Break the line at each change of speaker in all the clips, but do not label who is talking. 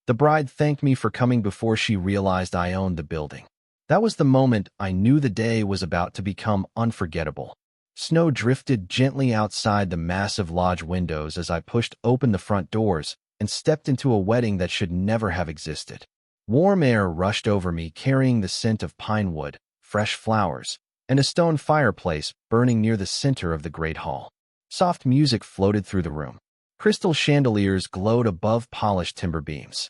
The bride thanked me for coming before she realized I owned the building. That was the moment I knew the day was about to become unforgettable. Snow drifted gently outside the massive lodge windows as I pushed open the front doors and stepped into a wedding that should never have existed. Warm air rushed over me, carrying the scent of pine wood, fresh flowers, and a stone fireplace burning near the center of the great hall. Soft music floated through the room. Crystal chandeliers glowed above polished timber beams.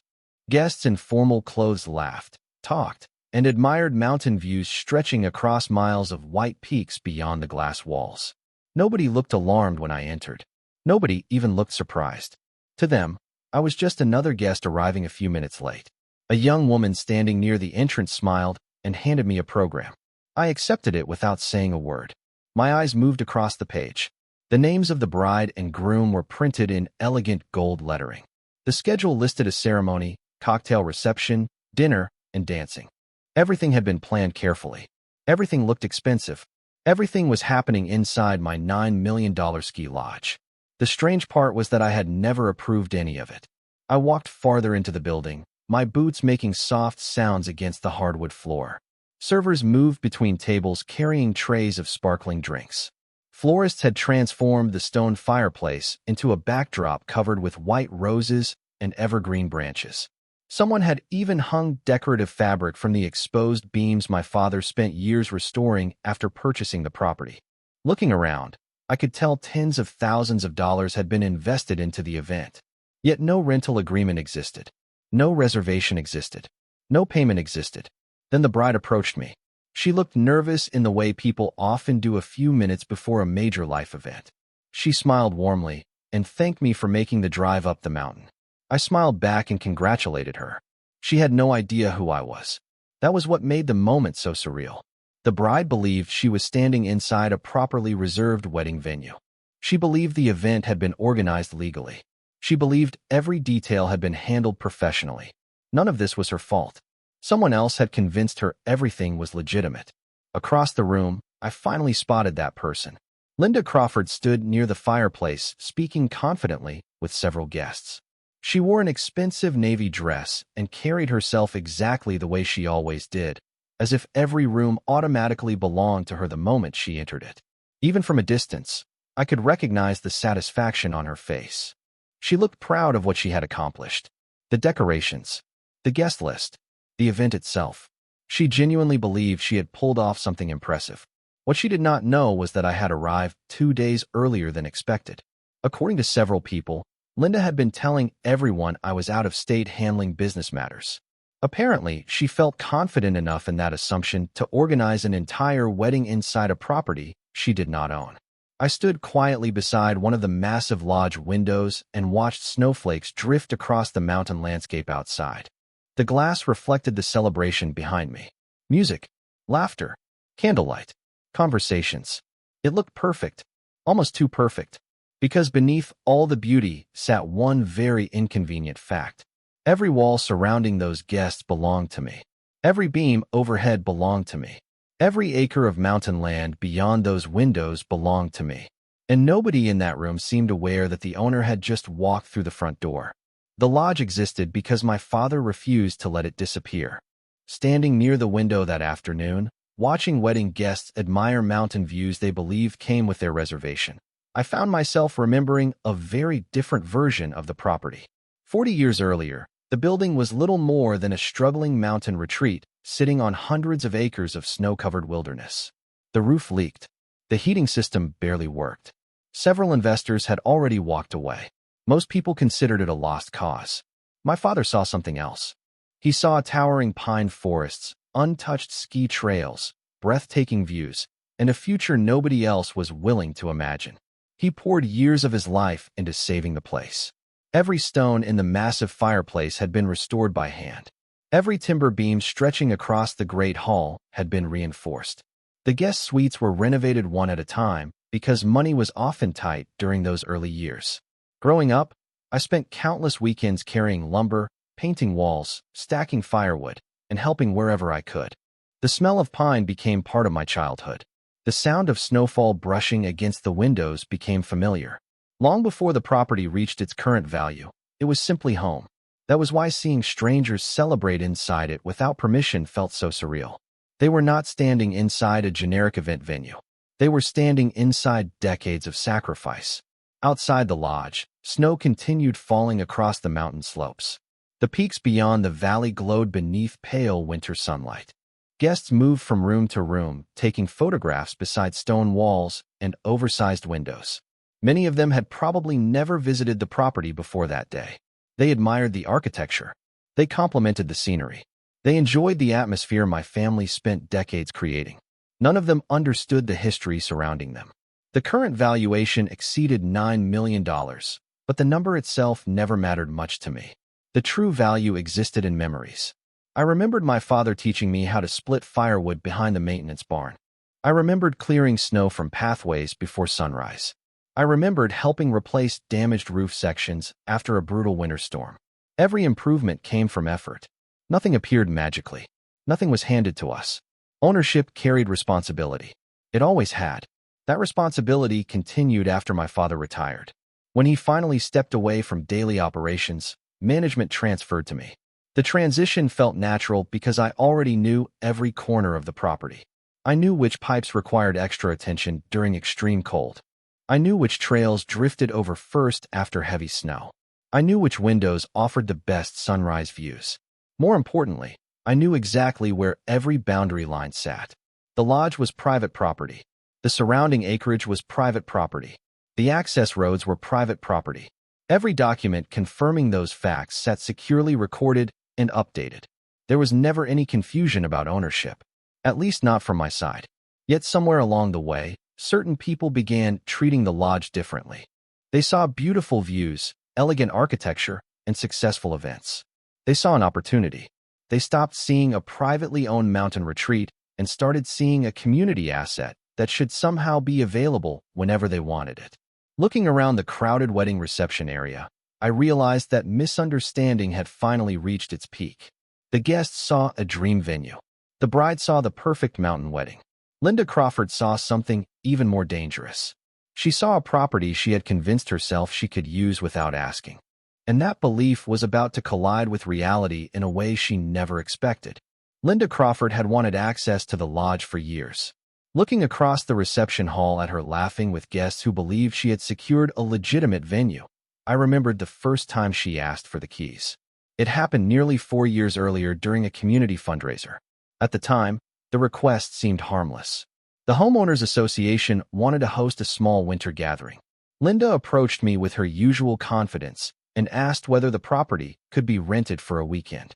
Guests in formal clothes laughed, talked, and admired mountain views stretching across miles of white peaks beyond the glass walls. Nobody looked alarmed when I entered. Nobody even looked surprised. To them, I was just another guest arriving a few minutes late. A young woman standing near the entrance smiled and handed me a program. I accepted it without saying a word. My eyes moved across the page. The names of the bride and groom were printed in elegant gold lettering. The schedule listed a ceremony, cocktail reception, dinner, and dancing. Everything had been planned carefully. Everything looked expensive. Everything was happening inside my $9 million ski lodge. The strange part was that I had never approved any of it. I walked farther into the building, my boots making soft sounds against the hardwood floor. Servers moved between tables carrying trays of sparkling drinks. Florists had transformed the stone fireplace into a backdrop covered with white roses and evergreen branches. Someone had even hung decorative fabric from the exposed beams my father spent years restoring after purchasing the property. Looking around, I could tell tens of thousands of dollars had been invested into the event. Yet no rental agreement existed. No reservation existed. No payment existed. Then the bride approached me. She looked nervous in the way people often do a few minutes before a major life event. She smiled warmly and thanked me for making the drive up the mountain. I smiled back and congratulated her. She had no idea who I was. That was what made the moment so surreal. The bride believed she was standing inside a properly reserved wedding venue. She believed the event had been organized legally. She believed every detail had been handled professionally. None of this was her fault. Someone else had convinced her everything was legitimate. Across the room, I finally spotted that person. Linda Crawford stood near the fireplace, speaking confidently with several guests. She wore an expensive navy dress and carried herself exactly the way she always did, as if every room automatically belonged to her the moment she entered it. Even from a distance, I could recognize the satisfaction on her face. She looked proud of what she had accomplished. The decorations, the guest list, the event itself. She genuinely believed she had pulled off something impressive. What she did not know was that I had arrived 2 days earlier than expected. According to several people, Linda had been telling everyone I was out of state handling business matters. Apparently, she felt confident enough in that assumption to organize an entire wedding inside a property she did not own. I stood quietly beside one of the massive lodge windows and watched snowflakes drift across the mountain landscape outside. The glass reflected the celebration behind me. Music, laughter, candlelight, conversations. It looked perfect, almost too perfect. Because beneath all the beauty sat one very inconvenient fact. Every wall surrounding those guests belonged to me. Every beam overhead belonged to me. Every acre of mountain land beyond those windows belonged to me. And nobody in that room seemed aware that the owner had just walked through the front door. The lodge existed because my father refused to let it disappear. Standing near the window that afternoon, watching wedding guests admire mountain views they believed came with their reservation, I found myself remembering a very different version of the property. 40 years earlier, the building was little more than a struggling mountain retreat sitting on hundreds of acres of snow-covered wilderness. The roof leaked. The heating system barely worked. Several investors had already walked away. Most people considered it a lost cause. My father saw something else. He saw towering pine forests, untouched ski trails, breathtaking views, and a future nobody else was willing to imagine. He poured years of his life into saving the place. Every stone in the massive fireplace had been restored by hand. Every timber beam stretching across the great hall had been reinforced. The guest suites were renovated one at a time because money was often tight during those early years. Growing up, I spent countless weekends carrying lumber, painting walls, stacking firewood, and helping wherever I could. The smell of pine became part of my childhood. The sound of snowfall brushing against the windows became familiar. Long before the property reached its current value, it was simply home. That was why seeing strangers celebrate inside it without permission felt so surreal. They were not standing inside a generic event venue. They were standing inside decades of sacrifice. Outside the lodge, snow continued falling across the mountain slopes. The peaks beyond the valley glowed beneath pale winter sunlight. Guests moved from room to room, taking photographs beside stone walls and oversized windows. Many of them had probably never visited the property before that day. They admired the architecture. They complimented the scenery. They enjoyed the atmosphere my family spent decades creating. None of them understood the history surrounding them. The current valuation exceeded $9 million, but the number itself never mattered much to me. The true value existed in memories. I remembered my father teaching me how to split firewood behind the maintenance barn. I remembered clearing snow from pathways before sunrise. I remembered helping replace damaged roof sections after a brutal winter storm. Every improvement came from effort. Nothing appeared magically. Nothing was handed to us. Ownership carried responsibility. It always had. That responsibility continued after my father retired. When he finally stepped away from daily operations, management transferred to me. The transition felt natural because I already knew every corner of the property. I knew which pipes required extra attention during extreme cold. I knew which trails drifted over first after heavy snow. I knew which windows offered the best sunrise views. More importantly, I knew exactly where every boundary line sat. The lodge was private property. The surrounding acreage was private property. The access roads were private property. Every document confirming those facts sat securely recorded and updated. There was never any confusion about ownership, at least not from my side. Yet somewhere along the way, certain people began treating the lodge differently. They saw beautiful views, elegant architecture, and successful events. They saw an opportunity. They stopped seeing a privately owned mountain retreat and started seeing a community asset that should somehow be available whenever they wanted it. Looking around the crowded wedding reception area, I realized that misunderstanding had finally reached its peak. The guests saw a dream venue. The bride saw the perfect mountain wedding. Linda Crawford saw something even more dangerous. She saw a property she had convinced herself she could use without asking. And that belief was about to collide with reality in a way she never expected. Linda Crawford had wanted access to the lodge for years. Looking across the reception hall at her laughing with guests who believed she had secured a legitimate venue, I remembered the first time she asked for the keys. It happened nearly 4 years earlier during a community fundraiser. At the time, the request seemed harmless. The Homeowners Association wanted to host a small winter gathering. Linda approached me with her usual confidence and asked whether the property could be rented for a weekend.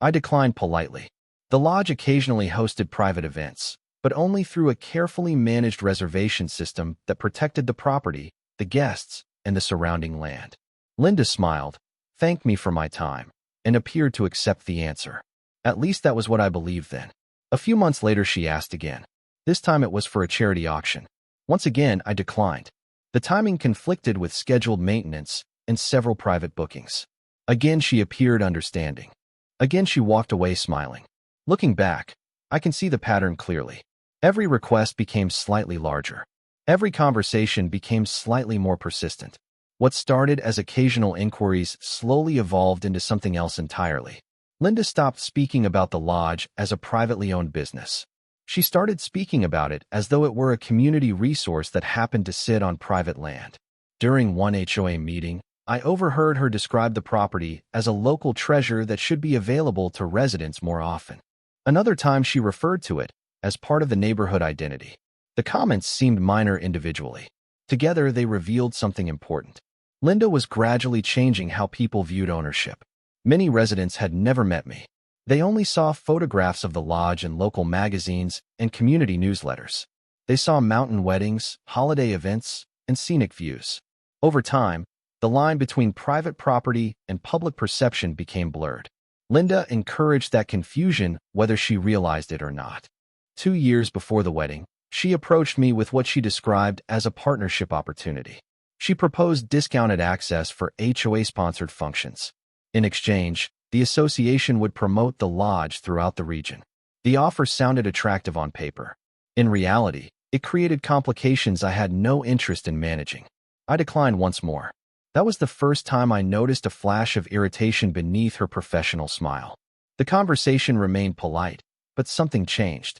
I declined politely. The lodge occasionally hosted private events, but only through a carefully managed reservation system that protected the property, the guests, and the surrounding land. Linda smiled, thanked me for my time, and appeared to accept the answer. At least that was what I believed then. A few months later, she asked again. This time it was for a charity auction. Once again, I declined. The timing conflicted with scheduled maintenance and several private bookings. Again, she appeared understanding. Again, she walked away smiling. Looking back, I can see the pattern clearly. Every request became slightly larger. Every conversation became slightly more persistent. What started as occasional inquiries slowly evolved into something else entirely. Linda stopped speaking about the lodge as a privately owned business. She started speaking about it as though it were a community resource that happened to sit on private land. During one HOA meeting, I overheard her describe the property as a local treasure that should be available to residents more often. Another time she referred to it as part of the neighborhood identity. The comments seemed minor individually. Together, they revealed something important. Linda was gradually changing how people viewed ownership. Many residents had never met me. They only saw photographs of the lodge in local magazines and community newsletters. They saw mountain weddings, holiday events, and scenic views. Over time, the line between private property and public perception became blurred. Linda encouraged that confusion whether she realized it or not. 2 years before the wedding, she approached me with what she described as a partnership opportunity. She proposed discounted access for HOA-sponsored functions. In exchange, the association would promote the lodge throughout the region. The offer sounded attractive on paper. In reality, it created complications I had no interest in managing. I declined once more. That was the first time I noticed a flash of irritation beneath her professional smile. The conversation remained polite, but something changed.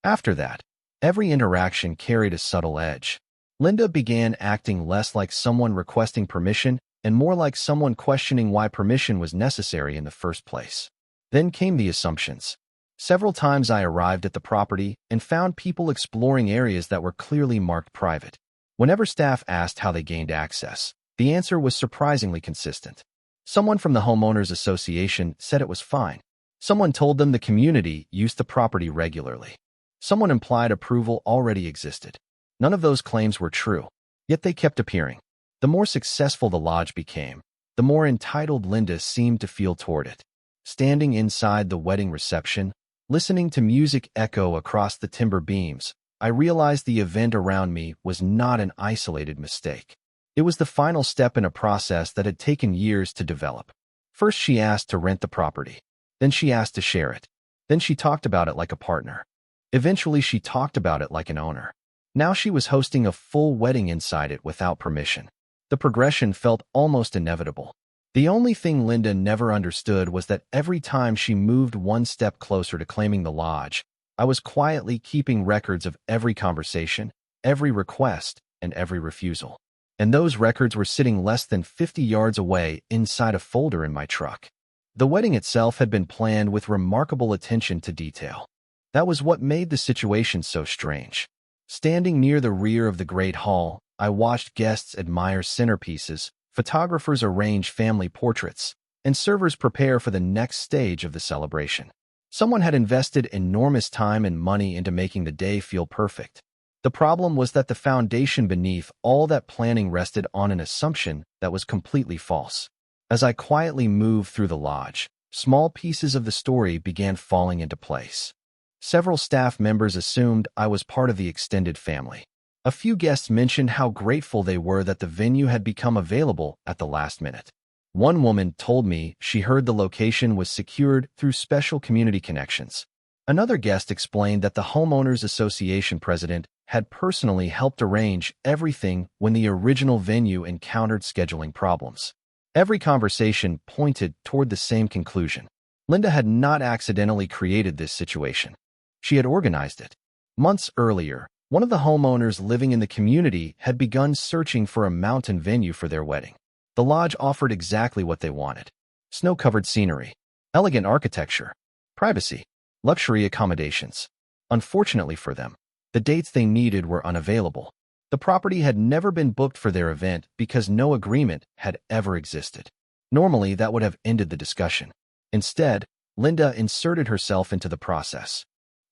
After that, every interaction carried a subtle edge. Linda began acting less like someone requesting permission and more like someone questioning why permission was necessary in the first place. Then came the assumptions. Several times I arrived at the property and found people exploring areas that were clearly marked private. Whenever staff asked how they gained access, the answer was surprisingly consistent. Someone from the homeowners association said it was fine. Someone told them the community used the property regularly. Someone implied approval already existed. None of those claims were true, yet they kept appearing. The more successful the lodge became, the more entitled Linda seemed to feel toward it. Standing inside the wedding reception, listening to music echo across the timber beams, I realized the event around me was not an isolated mistake. It was the final step in a process that had taken years to develop. First, she asked to rent the property. Then she asked to share it. Then she talked about it like a partner. Eventually, she talked about it like an owner. Now she was hosting a full wedding inside it without permission. The progression felt almost inevitable. The only thing Linda never understood was that every time she moved one step closer to claiming the lodge, I was quietly keeping records of every conversation, every request, and every refusal. And those records were sitting less than 50 yards away inside a folder in my truck. The wedding itself had been planned with remarkable attention to detail. That was what made the situation so strange. Standing near the rear of the Great Hall, I watched guests admire centerpieces, photographers arrange family portraits, and servers prepare for the next stage of the celebration. Someone had invested enormous time and money into making the day feel perfect. The problem was that the foundation beneath all that planning rested on an assumption that was completely false. As I quietly moved through the lodge, small pieces of the story began falling into place. Several staff members assumed I was part of the extended family. A few guests mentioned how grateful they were that the venue had become available at the last minute. One woman told me she heard the location was secured through special community connections. Another guest explained that the Homeowners Association president had personally helped arrange everything when the original venue encountered scheduling problems. Every conversation pointed toward the same conclusion. Linda had not accidentally created this situation. She had organized it. Months earlier, one of the homeowners living in the community had begun searching for a mountain venue for their wedding. The lodge offered exactly what they wanted: snow-covered scenery, elegant architecture, privacy, luxury accommodations. Unfortunately for them, the dates they needed were unavailable. The property had never been booked for their event because no agreement had ever existed. Normally, that would have ended the discussion. Instead, Linda inserted herself into the process.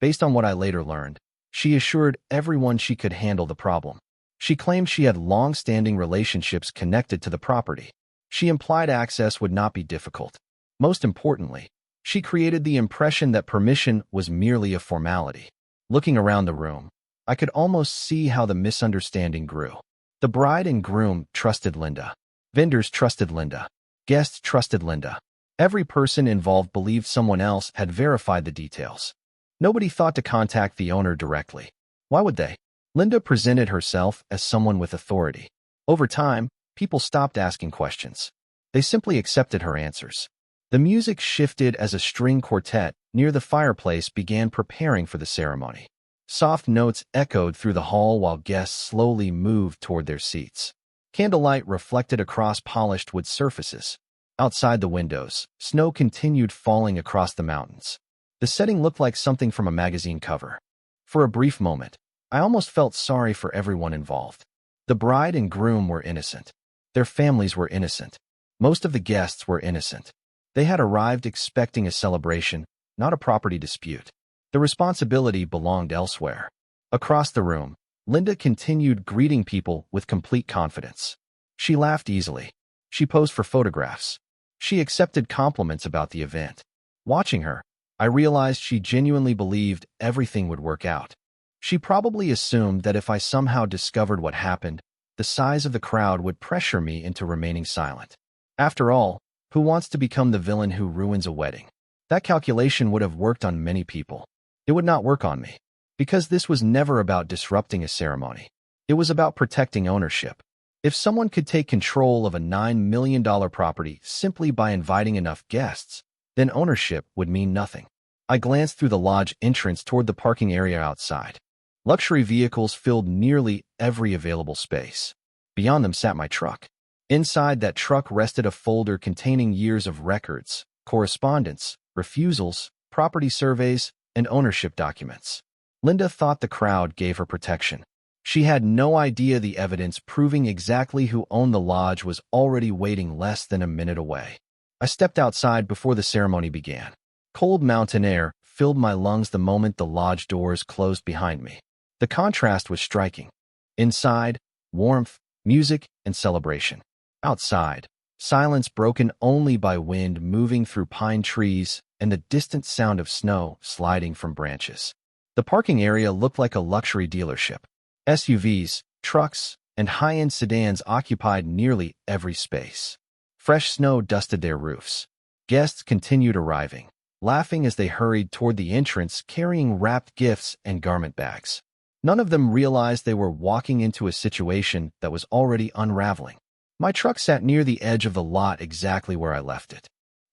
Based on what I later learned, she assured everyone she could handle the problem. She claimed she had long-standing relationships connected to the property. She implied access would not be difficult. Most importantly, she created the impression that permission was merely a formality. Looking around the room, I could almost see how the misunderstanding grew. The bride and groom trusted Linda. Vendors trusted Linda. Guests trusted Linda. Every person involved believed someone else had verified the details. Nobody thought to contact the owner directly. Why would they? Linda presented herself as someone with authority. Over time, people stopped asking questions. They simply accepted her answers. The music shifted as a string quartet near the fireplace began preparing for the ceremony. Soft notes echoed through the hall while guests slowly moved toward their seats. Candlelight reflected across polished wood surfaces. Outside the windows, snow continued falling across the mountains. The setting looked like something from a magazine cover. For a brief moment, I almost felt sorry for everyone involved. The bride and groom were innocent. Their families were innocent. Most of the guests were innocent. They had arrived expecting a celebration, not a property dispute. The responsibility belonged elsewhere. Across the room, Linda continued greeting people with complete confidence. She laughed easily. She posed for photographs. She accepted compliments about the event. Watching her, I realized she genuinely believed everything would work out. She probably assumed that if I somehow discovered what happened, the size of the crowd would pressure me into remaining silent. After all, who wants to become the villain who ruins a wedding? That calculation would have worked on many people. It would not work on me, because this was never about disrupting a ceremony. It was about protecting ownership. If someone could take control of a $9 million property simply by inviting enough guests, then ownership would mean nothing. I glanced through the lodge entrance toward the parking area outside. Luxury vehicles filled nearly every available space. Beyond them sat my truck. Inside that truck rested a folder containing years of records, correspondence, refusals, property surveys, and ownership documents. Linda thought the crowd gave her protection. She had no idea the evidence proving exactly who owned the lodge was already waiting less than a minute away. I stepped outside before the ceremony began. Cold mountain air filled my lungs the moment the lodge doors closed behind me. The contrast was striking. Inside, warmth, music, and celebration. Outside, silence broken only by wind moving through pine trees and the distant sound of snow sliding from branches. The parking area looked like a luxury dealership. SUVs, trucks, and high-end sedans occupied nearly every space. Fresh snow dusted their roofs. Guests continued arriving, laughing as they hurried toward the entrance carrying wrapped gifts and garment bags. None of them realized they were walking into a situation that was already unraveling. My truck sat near the edge of the lot exactly where I left it.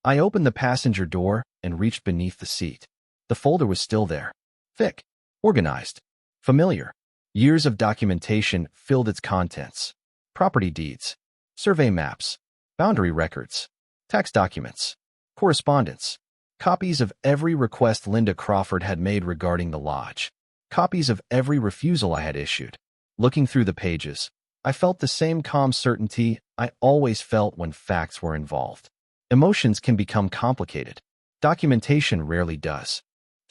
I opened the passenger door and reached beneath the seat. The folder was still there. Thick, organized, familiar. Years of documentation filled its contents. Property deeds, survey maps, boundary records, tax documents, correspondence, copies of every request Linda Crawford had made regarding the lodge, copies of every refusal I had issued. Looking through the pages, I felt the same calm certainty I always felt when facts were involved. Emotions can become complicated. Documentation rarely does.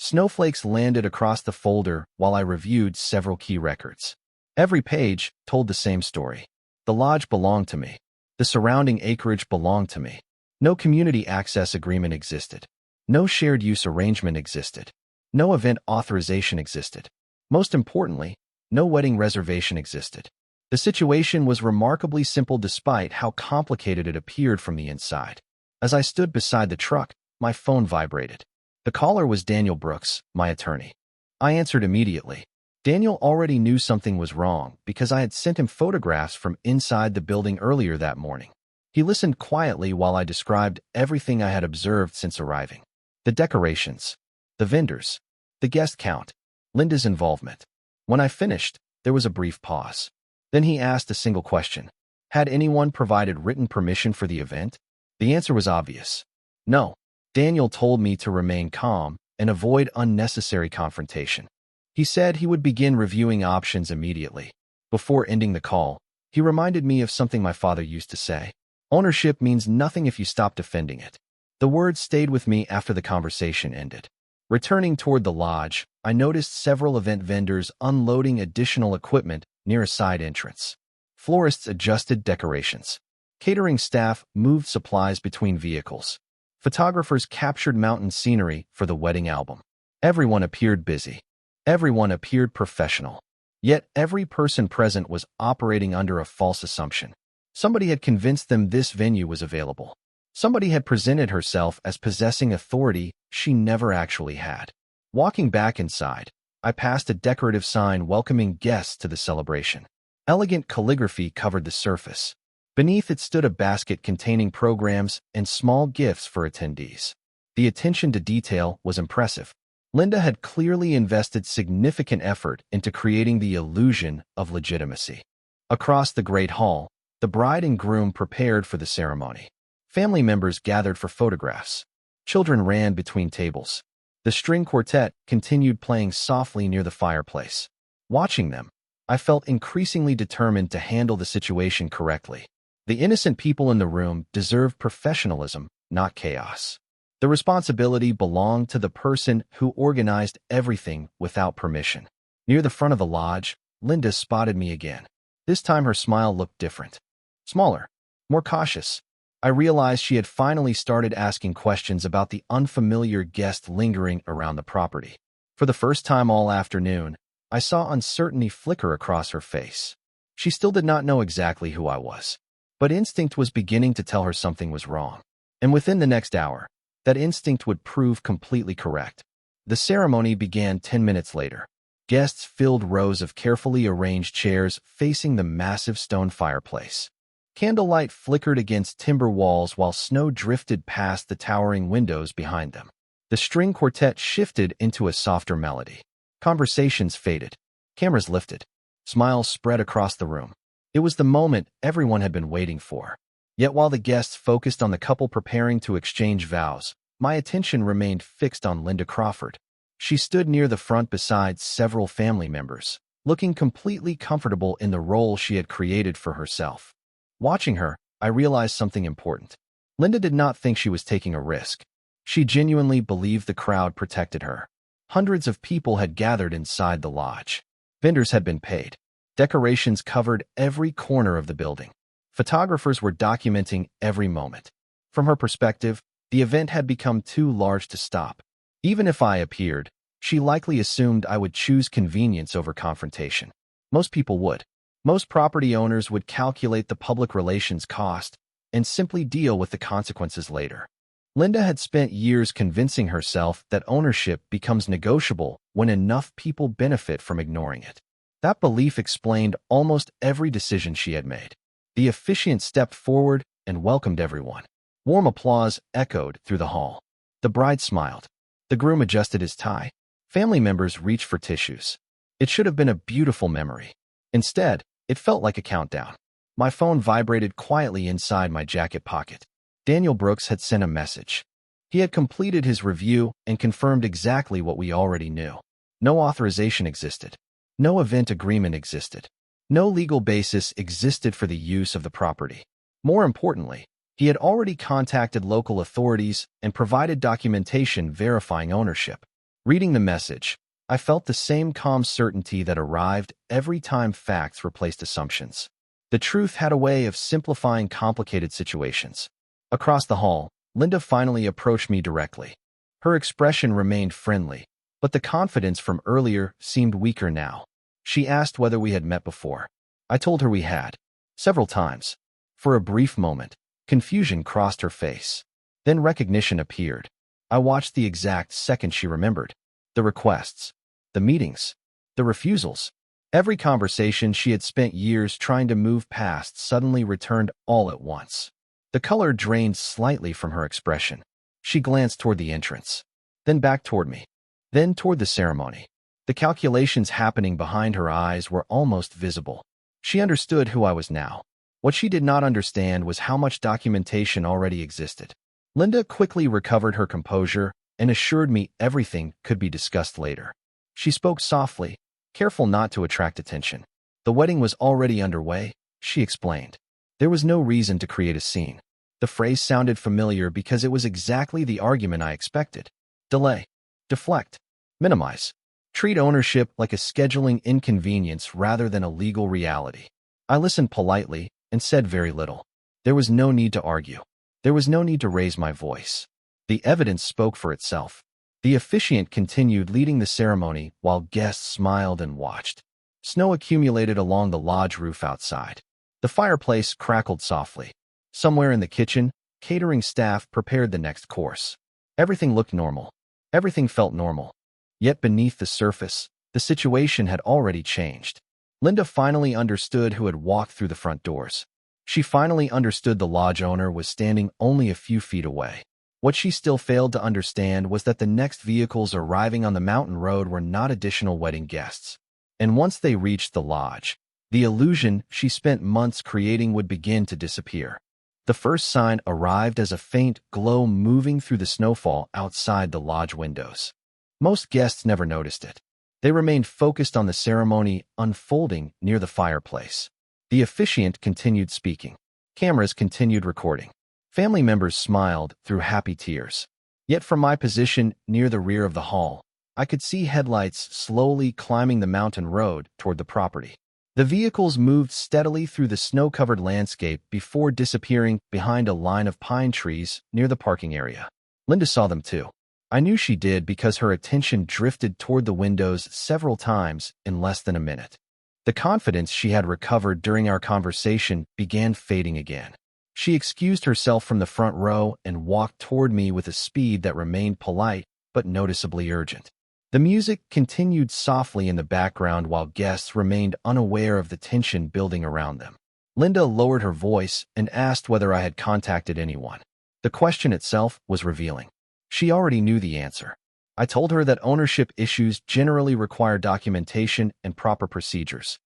Snowflakes landed across the folder while I reviewed several key records. Every page told the same story. The lodge belonged to me. The surrounding acreage belonged to me. No community access agreement existed. No shared use arrangement existed. No event authorization existed. Most importantly, no wedding reservation existed. The situation was remarkably simple despite how complicated it appeared from the inside. As I stood beside the truck, my phone vibrated. The caller was Daniel Brooks, my attorney. I answered immediately. Daniel already knew something was wrong because I had sent him photographs from inside the building earlier that morning. He listened quietly while I described everything I had observed since arriving. The decorations, the vendors, the guest count, Linda's involvement. When I finished, there was a brief pause. Then he asked a single question. Had anyone provided written permission for the event? The answer was obvious. No. Daniel told me to remain calm and avoid unnecessary confrontation. He said he would begin reviewing options immediately. Before ending the call, he reminded me of something my father used to say. Ownership means nothing if you stop defending it. The words stayed with me after the conversation ended. Returning toward the lodge, I noticed several event vendors unloading additional equipment near a side entrance. Florists adjusted decorations. Catering staff moved supplies between vehicles. Photographers captured mountain scenery for the wedding album. Everyone appeared busy. Everyone appeared professional. Yet every person present was operating under a false assumption. Somebody had convinced them this venue was available. Somebody had presented herself as possessing authority she never actually had. Walking back inside, I passed a decorative sign welcoming guests to the celebration. Elegant calligraphy covered the surface. Beneath it stood a basket containing programs and small gifts for attendees. The attention to detail was impressive. Linda had clearly invested significant effort into creating the illusion of legitimacy. Across the Great Hall, the bride and groom prepared for the ceremony. Family members gathered for photographs. Children ran between tables. The string quartet continued playing softly near the fireplace. Watching them, I felt increasingly determined to handle the situation correctly. The innocent people in the room deserved professionalism, not chaos. The responsibility belonged to the person who organized everything without permission. Near the front of the lodge, Linda spotted me again. This time her smile looked different. Smaller, more cautious. I realized she had finally started asking questions about the unfamiliar guest lingering around the property. For the first time all afternoon, I saw uncertainty flicker across her face. She still did not know exactly who I was, but instinct was beginning to tell her something was wrong. And within the next hour, that instinct would prove completely correct. The ceremony began 10 minutes later. Guests filled rows of carefully arranged chairs facing the massive stone fireplace. Candlelight flickered against timber walls while snow drifted past the towering windows behind them. The string quartet shifted into a softer melody. Conversations faded. Cameras lifted. Smiles spread across the room. It was the moment everyone had been waiting for. Yet while the guests focused on the couple preparing to exchange vows, my attention remained fixed on Linda Crawford. She stood near the front beside several family members, looking completely comfortable in the role she had created for herself. Watching her, I realized something important. Linda did not think she was taking a risk. She genuinely believed the crowd protected her. Hundreds of people had gathered inside the lodge. Vendors had been paid. Decorations covered every corner of the building. Photographers were documenting every moment. From her perspective, the event had become too large to stop. Even if I appeared, she likely assumed I would choose convenience over confrontation. Most people would. Most property owners would calculate the public relations cost and simply deal with the consequences later. Linda had spent years convincing herself that ownership becomes negotiable when enough people benefit from ignoring it. That belief explained almost every decision she had made. The officiant stepped forward and welcomed everyone. Warm applause echoed through the hall. The bride smiled. The groom adjusted his tie. Family members reached for tissues. It should have been a beautiful memory. Instead, it felt like a countdown. My phone vibrated quietly inside my jacket pocket. Daniel Brooks had sent a message. He had completed his review and confirmed exactly what we already knew. No authorization existed. No event agreement existed. No legal basis existed for the use of the property. More importantly, he had already contacted local authorities and provided documentation verifying ownership. Reading the message, I felt the same calm certainty that arrived every time facts replaced assumptions. The truth had a way of simplifying complicated situations. Across the hall, Linda finally approached me directly. Her expression remained friendly, but the confidence from earlier seemed weaker now. She asked whether we had met before. I told her we had. Several times. For a brief moment, confusion crossed her face. Then recognition appeared. I watched the exact second she remembered. The requests. The meetings. The refusals. Every conversation she had spent years trying to move past suddenly returned all at once. The color drained slightly from her expression. She glanced toward the entrance. Then back toward me. Then toward the ceremony. The calculations happening behind her eyes were almost visible. She understood who I was now. What she did not understand was how much documentation already existed. Linda quickly recovered her composure and assured me everything could be discussed later. She spoke softly, careful not to attract attention. The wedding was already underway, she explained. There was no reason to create a scene. The phrase sounded familiar because it was exactly the argument I expected. Delay. Deflect. Minimize. Treat ownership like a scheduling inconvenience rather than a legal reality. I listened politely and said very little. There was no need to argue. There was no need to raise my voice. The evidence spoke for itself. The officiant continued leading the ceremony while guests smiled and watched. Snow accumulated along the lodge roof outside. The fireplace crackled softly. Somewhere in the kitchen, catering staff prepared the next course. Everything looked normal. Everything felt normal. Yet beneath the surface, the situation had already changed. Linda finally understood who had walked through the front doors. She finally understood the lodge owner was standing only a few feet away. What she still failed to understand was that the next vehicles arriving on the mountain road were not additional wedding guests. And once they reached the lodge, the illusion she spent months creating would begin to disappear. The first sign arrived as a faint glow moving through the snowfall outside the lodge windows. Most guests never noticed it. They remained focused on the ceremony unfolding near the fireplace. The officiant continued speaking. Cameras continued recording. Family members smiled through happy tears. Yet from my position near the rear of the hall, I could see headlights slowly climbing the mountain road toward the property. The vehicles moved steadily through the snow-covered landscape before disappearing behind a line of pine trees near the parking area. Linda saw them too. I knew she did because her attention drifted toward the windows several times in less than a minute. The confidence she had recovered during our conversation began fading again. She excused herself from the front row and walked toward me with a speed that remained polite but noticeably urgent. The music continued softly in the background while guests remained unaware of the tension building around them. Linda lowered her voice and asked whether I had contacted anyone. The question itself was revealing. She already knew the answer. I told her that ownership issues generally require documentation and proper procedures.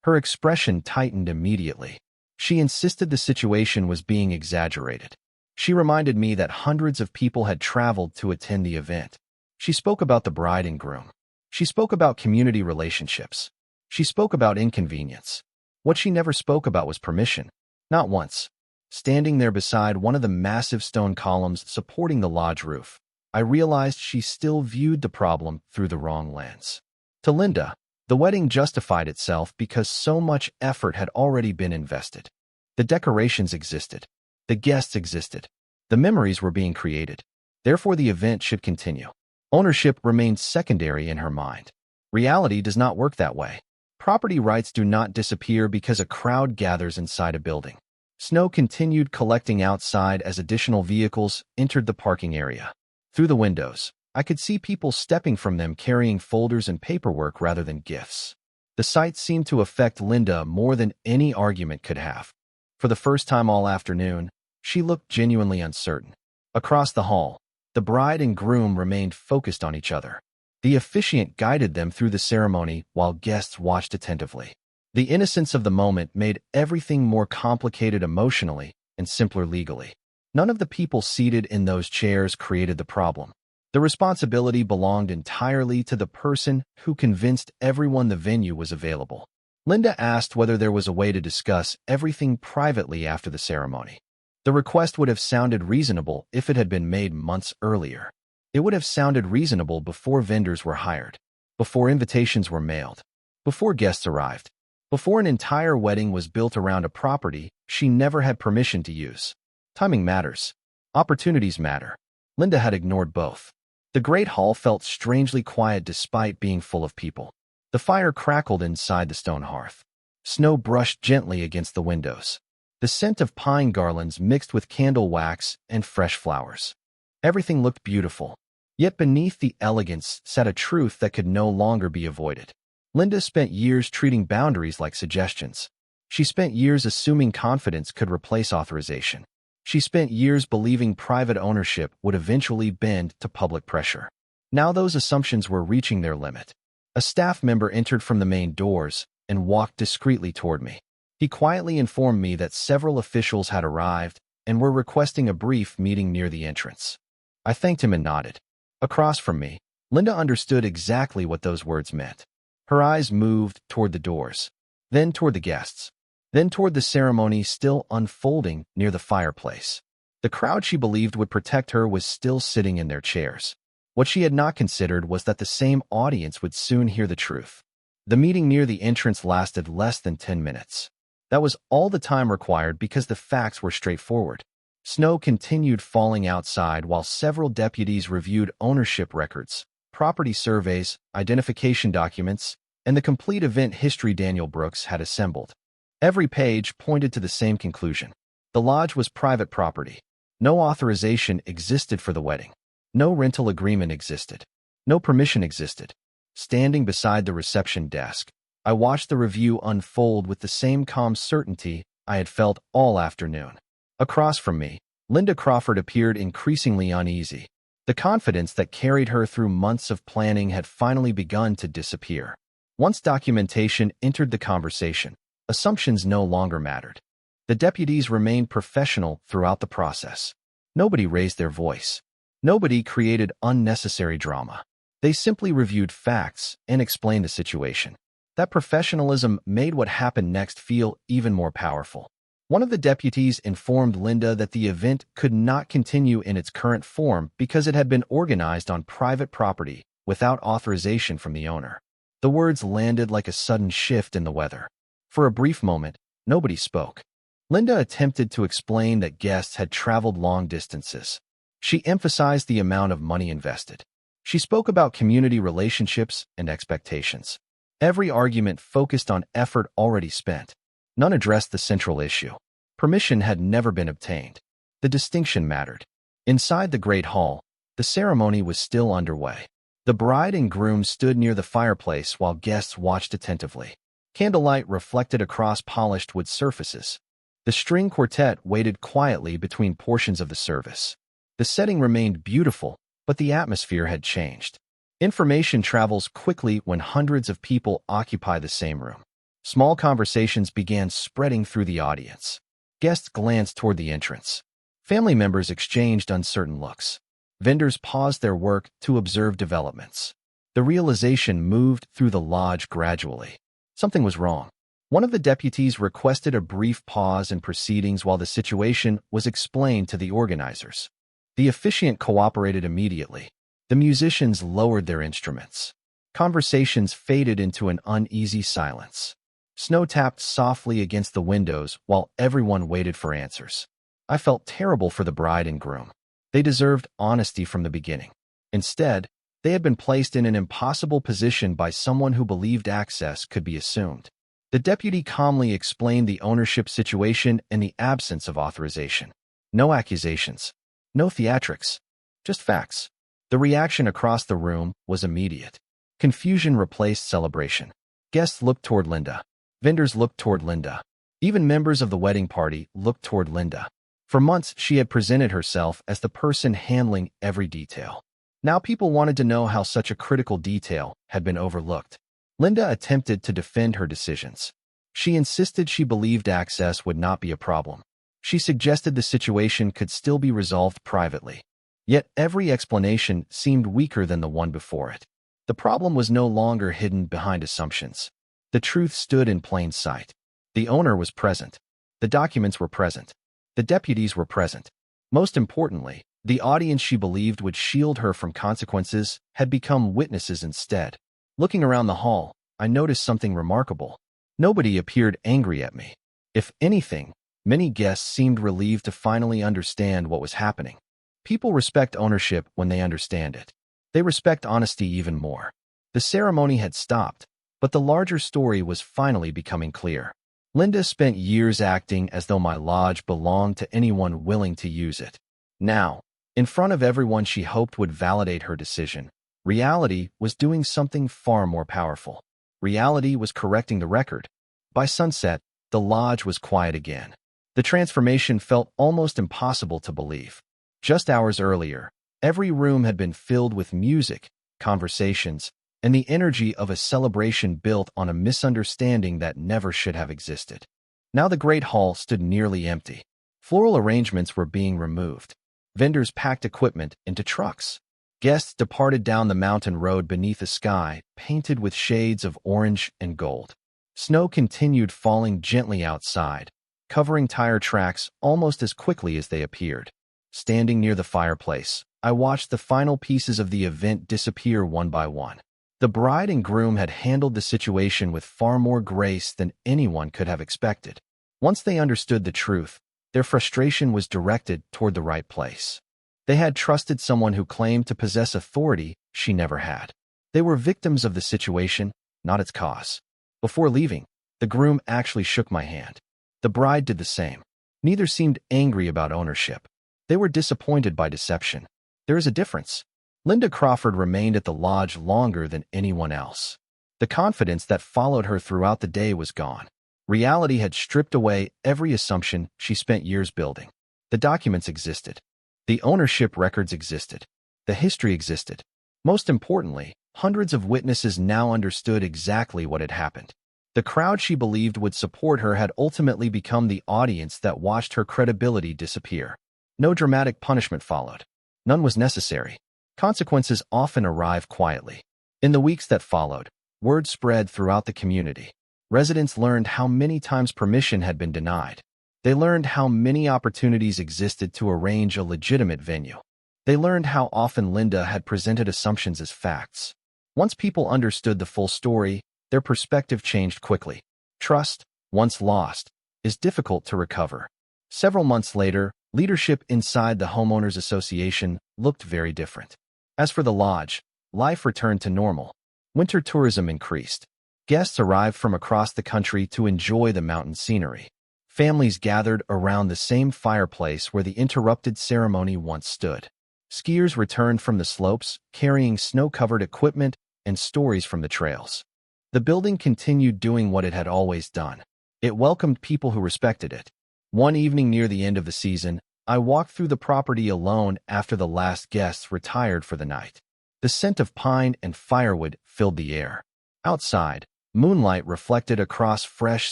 Her expression tightened immediately. She insisted the situation was being exaggerated. She reminded me that hundreds of people had traveled to attend the event. She spoke about the bride and groom. She spoke about community relationships. She spoke about inconvenience. What she never spoke about was permission. Not once. Standing there beside one of the massive stone columns supporting the lodge roof, I realized she still viewed the problem through the wrong lens. To Linda, the wedding justified itself because so much effort had already been invested. The decorations existed. The guests existed. The memories were being created. Therefore, the event should continue. Ownership remained secondary in her mind. Reality does not work that way. Property rights do not disappear because a crowd gathers inside a building. Snow continued collecting outside as additional vehicles entered the parking area. Through the windows, I could see people stepping from them carrying folders and paperwork rather than gifts. The sight seemed to affect Linda more than any argument could have. For the first time all afternoon, she looked genuinely uncertain. Across the hall, the bride and groom remained focused on each other. The officiant guided them through the ceremony while guests watched attentively. The innocence of the moment made everything more complicated emotionally and simpler legally. None of the people seated in those chairs created the problem. The responsibility belonged entirely to the person who convinced everyone the venue was available. Linda asked whether there was a way to discuss everything privately after the ceremony. The request would have sounded reasonable if it had been made months earlier. It would have sounded reasonable before vendors were hired, before invitations were mailed, before guests arrived, before an entire wedding was built around a property she never had permission to use. Timing matters. Opportunities matter. Linda had ignored both. The great hall felt strangely quiet despite being full of people. The fire crackled inside the stone hearth. Snow brushed gently against the windows. The scent of pine garlands mixed with candle wax and fresh flowers. Everything looked beautiful. Yet beneath the elegance sat a truth that could no longer be avoided. Linda spent years treating boundaries like suggestions. She spent years assuming confidence could replace authorization. She spent years believing private ownership would eventually bend to public pressure. Now those assumptions were reaching their limit. A staff member entered from the main doors and walked discreetly toward me. He quietly informed me that several officials had arrived and were requesting a brief meeting near the entrance. I thanked him and nodded. Across from me, Linda understood exactly what those words meant. Her eyes moved toward the doors, then toward the guests, then toward the ceremony still unfolding near the fireplace. The crowd she believed would protect her was still sitting in their chairs. What she had not considered was that the same audience would soon hear the truth. The meeting near the entrance lasted less than 10 minutes. That was all the time required because the facts were straightforward. Snow continued falling outside while several deputies reviewed ownership records, property surveys, identification documents, and the complete event history Daniel Brooks had assembled. Every page pointed to the same conclusion. The lodge was private property. No authorization existed for the wedding. No rental agreement existed. No permission existed. Standing beside the reception desk, I watched the review unfold with the same calm certainty I had felt all afternoon. Across from me, Linda Crawford appeared increasingly uneasy. The confidence that carried her through months of planning had finally begun to disappear. Once documentation entered the conversation, assumptions no longer mattered. The deputies remained professional throughout the process. Nobody raised their voice. Nobody created unnecessary drama. They simply reviewed facts and explained the situation. That professionalism made what happened next feel even more powerful. One of the deputies informed Linda that the event could not continue in its current form because it had been organized on private property without authorization from the owner. The words landed like a sudden shift in the weather. For a brief moment, nobody spoke. Linda attempted to explain that guests had traveled long distances. She emphasized the amount of money invested. She spoke about community relationships and expectations. Every argument focused on effort already spent. None addressed the central issue. Permission had never been obtained. The distinction mattered. Inside the Great Hall, the ceremony was still underway. The bride and groom stood near the fireplace while guests watched attentively. Candlelight reflected across polished wood surfaces. The string quartet waited quietly between portions of the service. The setting remained beautiful, but the atmosphere had changed. Information travels quickly when hundreds of people occupy the same room. Small conversations began spreading through the audience. Guests glanced toward the entrance. Family members exchanged uncertain looks. Vendors paused their work to observe developments. The realization moved through the lodge gradually. Something was wrong. One of the deputies requested a brief pause in proceedings while the situation was explained to the organizers. The officiant cooperated immediately. The musicians lowered their instruments. Conversations faded into an uneasy silence. Snow tapped softly against the windows while everyone waited for answers. I felt terrible for the bride and groom. They deserved honesty from the beginning. Instead, they had been placed in an impossible position by someone who believed access could be assumed. The deputy calmly explained the ownership situation and the absence of authorization. No accusations. No theatrics. Just facts. The reaction across the room was immediate. Confusion replaced celebration. Guests looked toward Linda. Vendors looked toward Linda. Even members of the wedding party looked toward Linda. For months, she had presented herself as the person handling every detail. Now people wanted to know how such a critical detail had been overlooked. Linda attempted to defend her decisions. She insisted she believed access would not be a problem. She suggested the situation could still be resolved privately. Yet every explanation seemed weaker than the one before it. The problem was no longer hidden behind assumptions. The truth stood in plain sight. The owner was present. The documents were present. The deputies were present. Most importantly, the audience she believed would shield her from consequences had become witnesses instead. Looking around the hall, I noticed something remarkable. Nobody appeared angry at me. If anything, many guests seemed relieved to finally understand what was happening. People respect ownership when they understand it. They respect honesty even more. The ceremony had stopped, but the larger story was finally becoming clear. Linda spent years acting as though my lodge belonged to anyone willing to use it. Now, in front of everyone she hoped would validate her decision, reality was doing something far more powerful. Reality was correcting the record. By sunset, the lodge was quiet again. The transformation felt almost impossible to believe. Just hours earlier, every room had been filled with music, conversations, and the energy of a celebration built on a misunderstanding that never should have existed. Now the great hall stood nearly empty. Floral arrangements were being removed. Vendors packed equipment into trucks. Guests departed down the mountain road beneath a sky painted with shades of orange and gold. Snow continued falling gently outside, covering tire tracks almost as quickly as they appeared. Standing near the fireplace, I watched the final pieces of the event disappear one by one. The bride and groom had handled the situation with far more grace than anyone could have expected. Once they understood the truth, their frustration was directed toward the right place. They had trusted someone who claimed to possess authority she never had. They were victims of the situation, not its cause. Before leaving, the groom actually shook my hand. The bride did the same. Neither seemed angry about ownership. They were disappointed by deception. There is a difference. Linda Crawford remained at the lodge longer than anyone else. The confidence that followed her throughout the day was gone. Reality had stripped away every assumption she spent years building. The documents existed. The ownership records existed. The history existed. Most importantly, hundreds of witnesses now understood exactly what had happened. The crowd she believed would support her had ultimately become the audience that watched her credibility disappear. No dramatic punishment followed. None was necessary. Consequences often arrive quietly. In the weeks that followed, word spread throughout the community. Residents learned how many times permission had been denied. They learned how many opportunities existed to arrange a legitimate venue. They learned how often Linda had presented assumptions as facts. Once people understood the full story, their perspective changed quickly. Trust, once lost, is difficult to recover. Several months later, leadership inside the Homeowners Association looked very different. As for the lodge, life returned to normal. Winter tourism increased. Guests arrived from across the country to enjoy the mountain scenery. Families gathered around the same fireplace where the interrupted ceremony once stood. Skiers returned from the slopes, carrying snow-covered equipment and stories from the trails. The building continued doing what it had always done. It welcomed people who respected it. One evening near the end of the season, I walked through the property alone after the last guests retired for the night. The scent of pine and firewood filled the air. Outside, moonlight reflected across fresh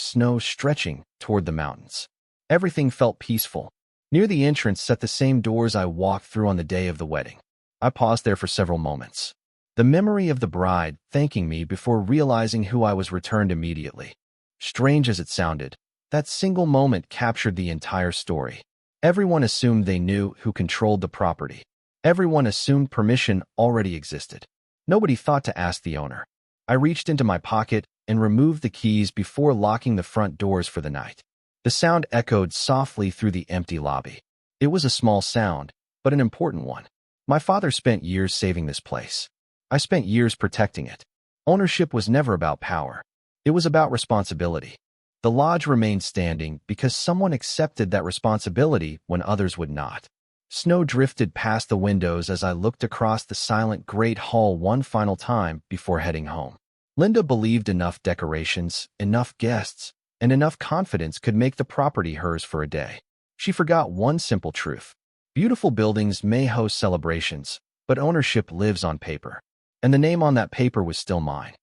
snow stretching toward the mountains. Everything felt peaceful. Near the entrance sat the same doors I walked through on the day of the wedding. I paused there for several moments. The memory of the bride thanking me before realizing who I was returned immediately. Strange as it sounded, that single moment captured the entire story. Everyone assumed they knew who controlled the property. Everyone assumed permission already existed. Nobody thought to ask the owner. I reached into my pocket and removed the keys before locking the front doors for the night. The sound echoed softly through the empty lobby. It was a small sound, but an important one. My father spent years saving this place. I spent years protecting it. Ownership was never about power. It was about responsibility. The lodge remained standing because someone accepted that responsibility when others would not. Snow drifted past the windows as I looked across the silent great hall one final time before heading home. Linda believed enough decorations, enough guests, and enough confidence could make the property hers for a day. She forgot one simple truth. Beautiful buildings may host celebrations, but ownership lives on paper. And the name on that paper was still mine.